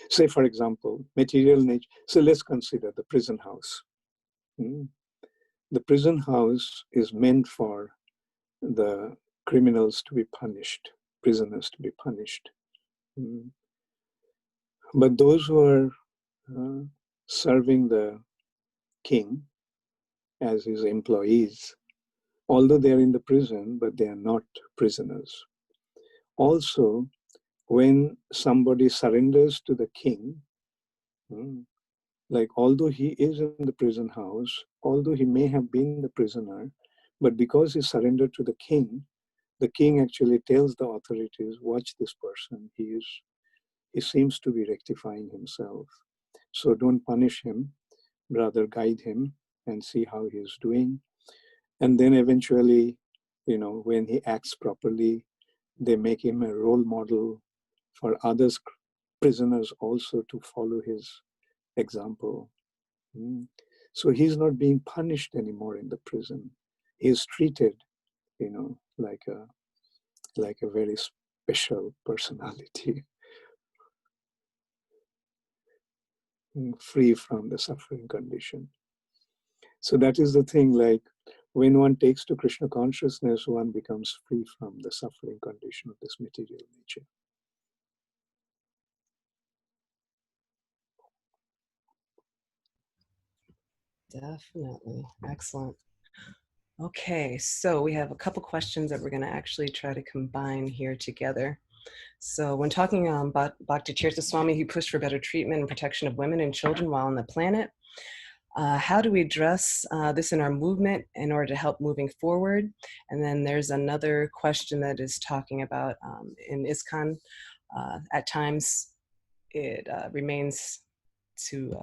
say, for example, material nature. So let's consider the prison house. The prison house is meant for the criminals to be punished, prisoners to be punished. But those who are serving the king as his employees, although they are in the prison, but they are not prisoners. Also, when somebody surrenders to the king, like, although he is in the prison house, although he may have been the prisoner, but because he surrendered to the king actually tells the authorities, watch this person, he seems to be rectifying himself. So don't punish him, rather guide him and see how he is doing. And then eventually, you know, when he acts properly, they make him a role model for others, prisoners also, to follow his example. So he's not being punished anymore in the prison. He's treated, you know, like a very special personality, free from the suffering condition. So that is the thing, like, when one takes to Krishna consciousness, one becomes free from the suffering condition of this material nature. Definitely. Excellent. Okay, so we have a couple questions that we're going to actually try to combine here together. So when talking about Bhakti Swami, he pushed for better treatment and protection of women and children while on the planet. How do we address this in our movement in order to help moving forward? And then there's another question that is talking about in ISKCON, at times it remains to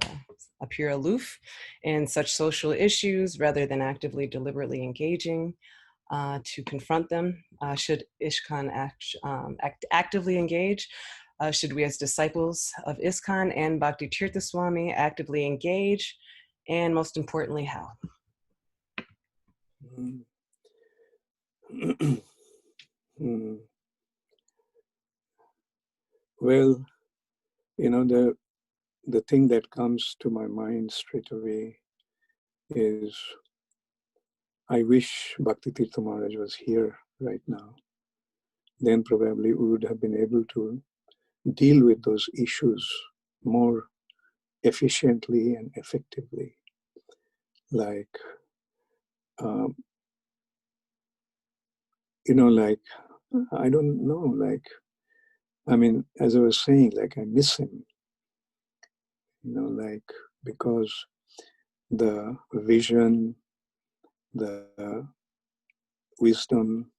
appear aloof in such social issues rather than actively, deliberately engaging to confront them. Should ISKCON actively engage? Should we as disciples of ISKCON and Bhakti Tirtha Swami actively engage? And most importantly, how? Well, you know, the thing that comes to my mind straight away is I wish Bhakti Tirtha Maharaj was here right now. Then probably we would have been able to deal with those issues more efficiently and effectively. Like, you know, like, I don't know, like, I mean, as I was saying, like, I miss him, you know, like, because the vision, the wisdom,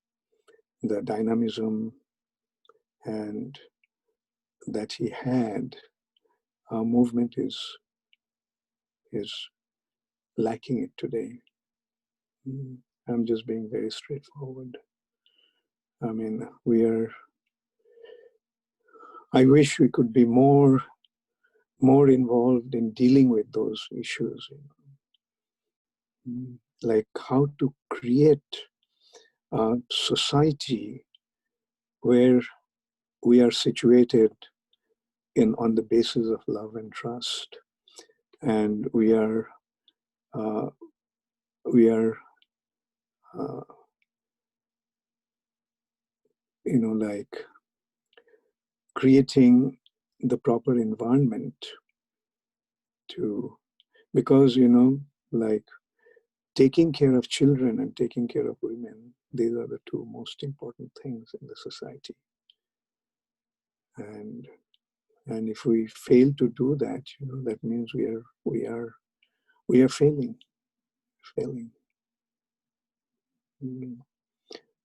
the dynamism, and that he had, our movement is lacking it today. I'm just being very straightforward. I mean, I wish we could be more involved in dealing with those issues, you know? Like how to create a society where we are situated on the basis of love and trust, and we are you know, like creating the proper environment to, because, you know, like taking care of children and taking care of women, these are the two most important things in the society. And if we fail to do that, you know, that means we are failing.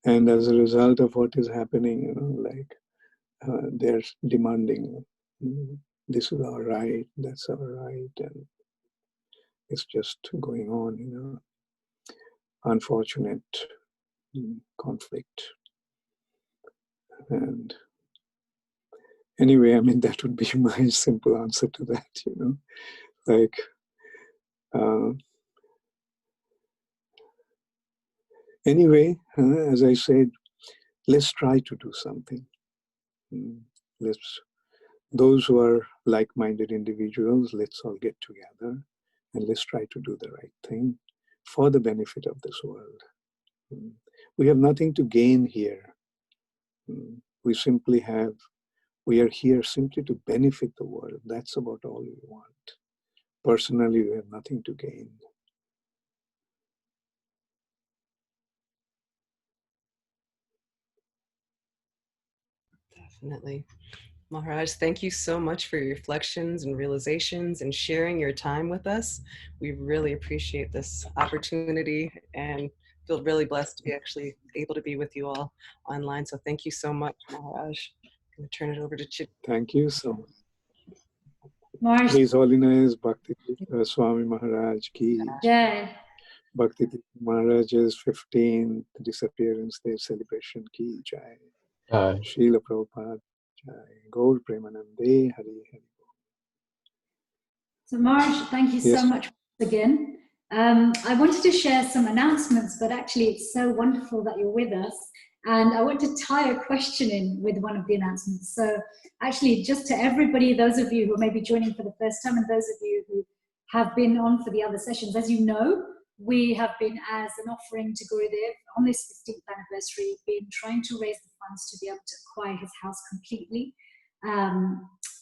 And as a result of what is happening, you know, like they're demanding, this is our right, that's our right, and it's just going on, you know, unfortunate conflict. And anyway, I mean, that would be my simple answer to that, you know, like, anyway, as I said, let's try to do something. Those who are like-minded individuals, let's all get together and let's try to do the right thing for the benefit of this world. We have nothing to gain here. We are here simply to benefit the world. That's about all we want. Personally, we have nothing to gain. Definitely. Maharaj, thank you so much for your reflections and realizations and sharing your time with us. We really appreciate this opportunity and feel really blessed to be actually able to be with you all online. So thank you so much, Maharaj. I'm going to turn it over to Chit. Thank you so much. Maharaj. His Holiness Bhakti Swami Maharaj ki Jai. Bhakti Maharaj's 15th disappearance day celebration ki jai. Srila Prabhupada jai. Gaur Premanande Hari Hari. So Maharaj, thank you so much again. I wanted to share some announcements, but actually it's so wonderful that you're with us. And I want to tie a question in with one of the announcements. So actually, just to everybody, those of you who may be joining for the first time and those of you who have been on for the other sessions, as you know, we have been, as an offering to Gurudev on this 15th anniversary, been trying to raise the funds to be able to acquire his house completely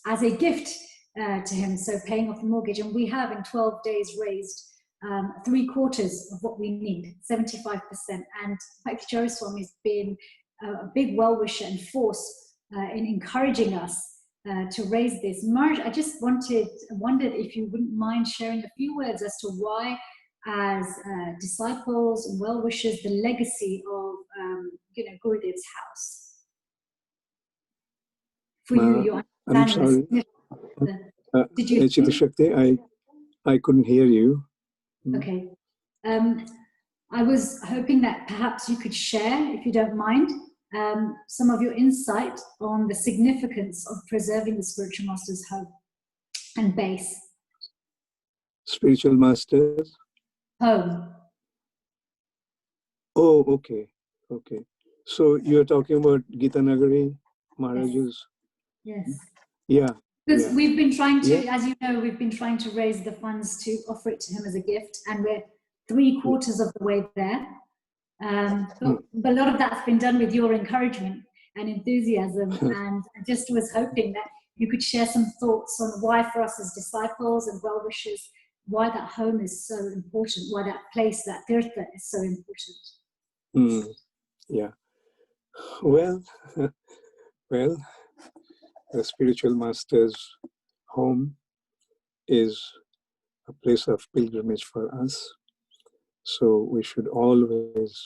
as a gift to him, so paying off the mortgage. And we have in 12 days raised 3/4 of what we need, 75%. And Bhakti Caru Swami has been a big well-wisher and force in encouraging us to raise this. Maharaj, I just wondered if you wouldn't mind sharing a few words as to why, as disciples and well-wishers, the legacy of Gurudev's house. For you, your I'm understanding. sorry. Did you? Chita Shakti, I couldn't hear you. Okay. I was hoping that perhaps you could share, if you don't mind, some of your insight on the significance of preserving the spiritual master's home and base. Spiritual master's home. Oh, okay. Okay. So you're talking about Gita Nagari Maharaj's? Yes. Yeah. Because yeah. we've been trying to, Yeah. as you know, we've been trying to raise the funds to offer it to him as a gift, and we're 3/4 of the way there. But a lot of that's been done with your encouragement and enthusiasm, and I just was hoping that you could share some thoughts on why, for us as disciples and well-wishers, why that home is so important, why that place, that tirtha, is so important. Yeah. Well, the spiritual master's home is a place of pilgrimage for us. So we should always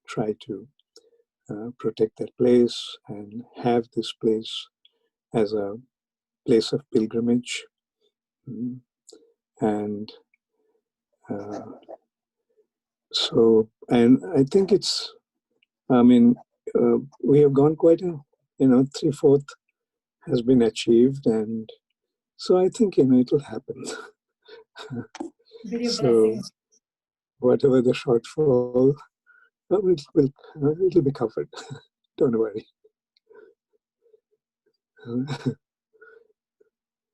try to protect that place and have this place as a place of pilgrimage. And and I think it's, we have gone quite a, 3/4 has been achieved, and so I think, it will happen. So whatever the shortfall, it'll be covered. Don't worry.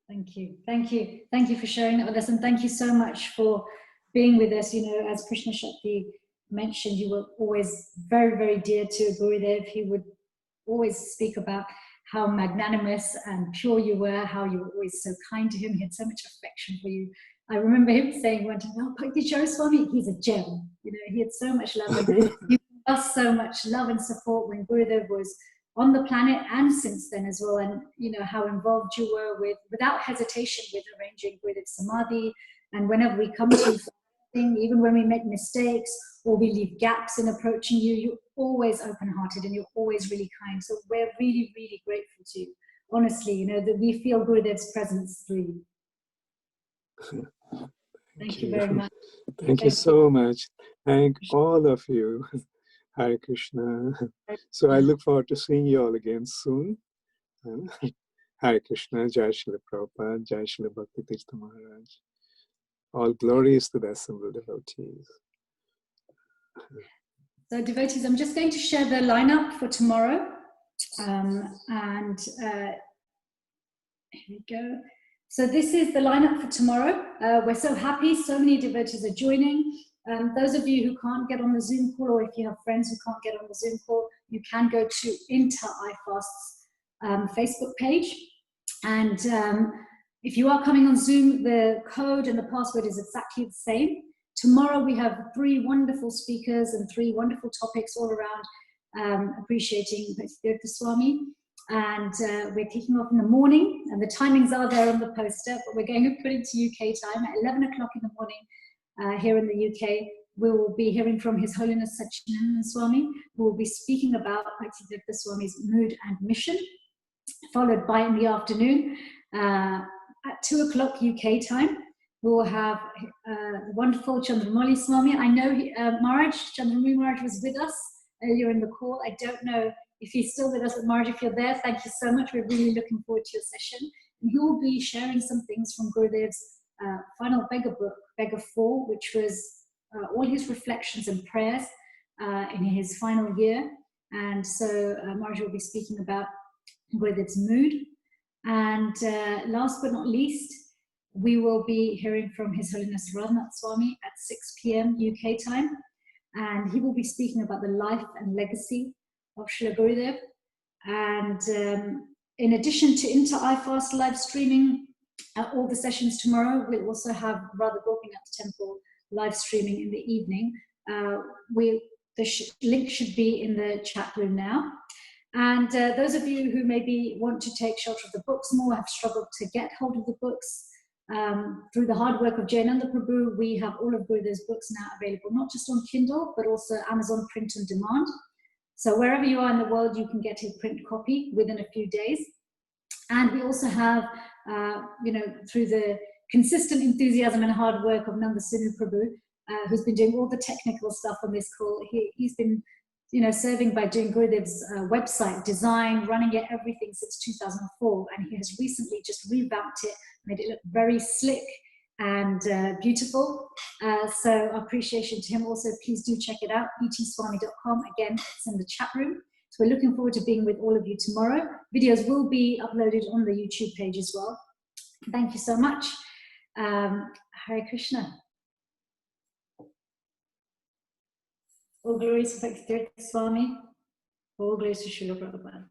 Thank you for sharing that with us, and thank you so much for being with us. As Krishna Shakti mentioned, you were always very, very dear to Gurudev. He would always speak about how magnanimous and pure you were, how you were always so kind to him. He had so much affection for you. I remember him saying one time, "Oh, Bhakti Charu Swami, he's a gem." He had so much love, and you gave us so much love and support when Gurudev was on the planet, and since then as well. And how involved you were without hesitation, with arranging Gurudev Samadhi. And whenever we come to you for anything, even when we make mistakes or we leave gaps in approaching you, you're always open-hearted and you're always really kind. So we're really, really grateful to you. Honestly, that we feel Gurudev's presence through you. Thank you very much. Thank you so much. Thank all of you. Hare Krishna. So I look forward to seeing you all again soon. Hare Krishna. Jai Shri Prabhupada. Jai Shri Bhakti Tirtha Maharaj. All glories to the assembled devotees. So devotees, I'm just going to share the lineup for tomorrow. Here we go. So this is the lineup for tomorrow. We're so happy, so many devotees are joining. Those of you who can't get on the Zoom call, or if you have friends who can't get on the Zoom call, you can go to Inter iFast's Facebook page. And if you are coming on Zoom, the code and the password is exactly the same. Tomorrow we have 3 wonderful speakers and 3 wonderful topics all around appreciating Bhakti Swami. And we're kicking off in the morning, and the timings are there on the poster, but we're going to put it to UK time at 11 o'clock in the morning here in the UK. We will be hearing from His Holiness Satchidananda Swami, who will be speaking about Bhakti Swami's mood and mission, followed by, in the afternoon, at 2 o'clock UK time, we will have the wonderful Chandramali Swami. I know Chandramali Maharaj was with us earlier in the call. I don't know if he's still with us, but Maharaj, if you're there, thank you so much. We're really looking forward to your session. And he will be sharing some things from Gurudev's final beggar book, Beggar 4, which was all his reflections and prayers in his final year. And so Maharaj will be speaking about Gurudev's mood. And last but not least, we will be hearing from His Holiness Radhanath Swami at 6 p.m. UK time. And he will be speaking about the life and legacy of Srila Gurudev. And in addition to Inter iFast live streaming all the sessions tomorrow, we'll also have Radha Gopinath Temple live streaming in the evening. The link should be in the chat room now. And those of you who maybe want to take shelter of the books more, have struggled to get hold of the books, through the hard work of Jayananda Prabhu, we have all of Guru's books now available, not just on Kindle, but also Amazon Print on Demand. So wherever you are in the world, you can get a print copy within a few days. And we also have, through the consistent enthusiasm and hard work of Nanda Sinu Prabhu, who's been doing all the technical stuff on this call. He's been, serving by doing Gurudev's website design, running it, everything since 2004. And he has recently just revamped it, made it look very slick and beautiful. So appreciation to him also. Please do check it out, btswami.com. Again, it's in the chat room. So we're looking forward to being with all of you tomorrow. Videos will be uploaded on the YouTube page as well. Thank you so much. Hare Krishna. All glories to Bhakti Swami. All glories to Srila Prabhupada.